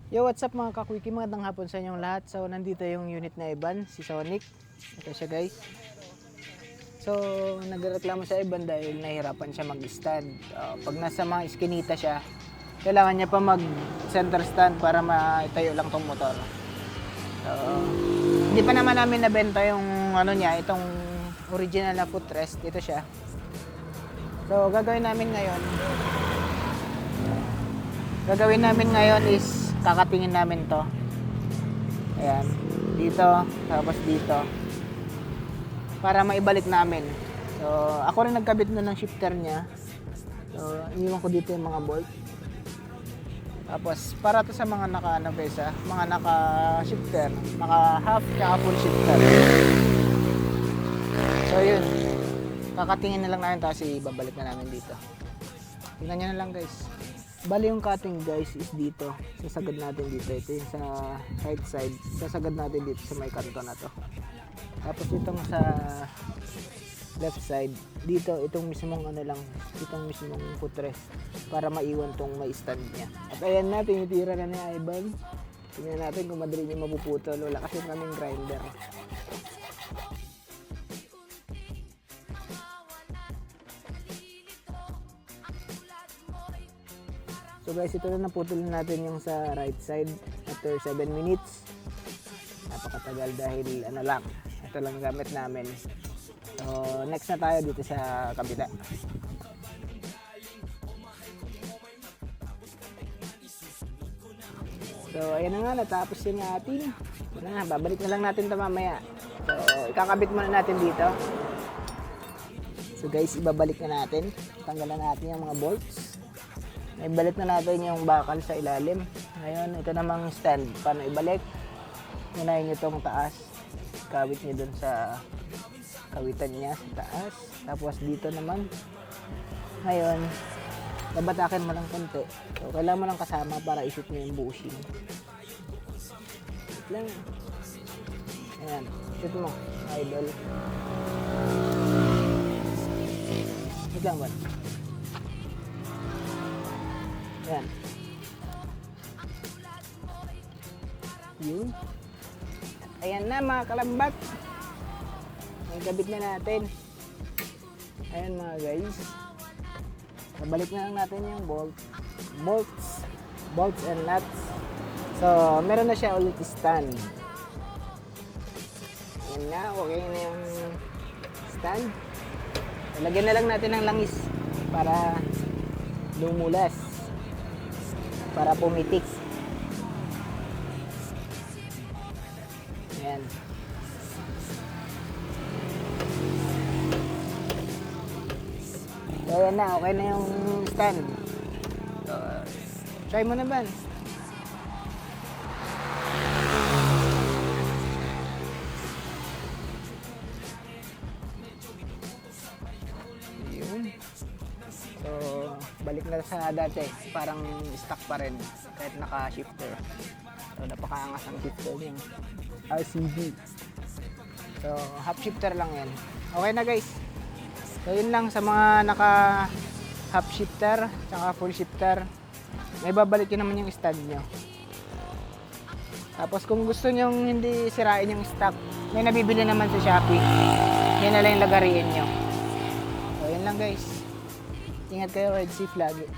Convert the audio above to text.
Yo, what's up mga kakwiki, magandang hapon sa inyong lahat. So, nandito yung unit na Iban, si Sonic. Ito siya guys. So, nagreklamo sa Iban dahil nahirapan siya mag-stand. Pag nasa mga iskinita siya, kailangan niya pa mag-center stand para maitayo lang tong motor. So, hindi pa naman namin nabenta yung ano niya, itong original na footrest. Ito siya. So, gagawin namin ngayon is kakatingin namin to. Ayan, dito, tapos dito. Para maibalik namin. So, ako rin nagkabit na ng shifter niya. So, iniwan ko dito yung mga bolt. Tapos, para to sa mga mga naka-shifter, naka half, naka full shifter. So, yun. Kakatingin na lang namin tapos ibabalik na namin dito. Tingnan nyo na lang guys. Bali yung cutting guys is dito. Sasagad natin dito. Ito yung sa right side. Sasagad natin dito sa may kanto na to. Tapos itong sa left side. Dito, itong mismong itong mismong footrest. Para maiwan tong may stand niya. At ayan na, tinitira na ni Ivan. Tingnan natin kung madali niya mapuputol. Wala kasi kaming grinder. So guys, ito na naputol natin yung sa right side after 7 minutes. Napakatagal dahil lang, ito lang gamit namin. So next na tayo dito sa kabila. So ayan na nga, natapos yung atin. Babalik na lang natin ito mamaya. So ikakabit muna natin dito. So guys, ibabalik na natin. Tanggalan natin yung mga bolts. Ibalik na natin yung bakal sa ilalim. Ngayon, ito namang stand. Paano ibalik? Unahin nyo itong taas. Kawit nyo dun sa kawitan niya sa taas. Tapos dito naman. Ngayon, babatakin mo lang konti. So, kailangan mo lang kasama para ishoot nyo yung bushing. Shoot lang. Ayan. Shoot mo, idol. Shoot lang ba? Ayan. Yun. Ayan na mga kalambat. May kabit na natin. Ayan mga guys. Nabalik na lang natin yung bolts and nuts. So, meron na siya ulit stand. Ayan na. Okay na yung stand. Lagyan na lang natin ng langis para lumulas. Para pumitik. Ayan. So, ayan na. Okay na yung stand. So, try mo na ba? So, balik na sa dati, parang stuck pa rin kahit naka-shifter. So, napakaangas ang shifter niya. RCB. So, half shifter lang yan. Okay na guys. So, yun lang sa mga naka-half shifter tsaka full shifter. May babalik yun naman yung stand nyo. Tapos, kung gusto nyo hindi sirain yung stock, may nabibili naman sa Shopee. Yan na lang yung lagariin nyo. So, yun lang guys. Ingat kayo, ride safe lagi.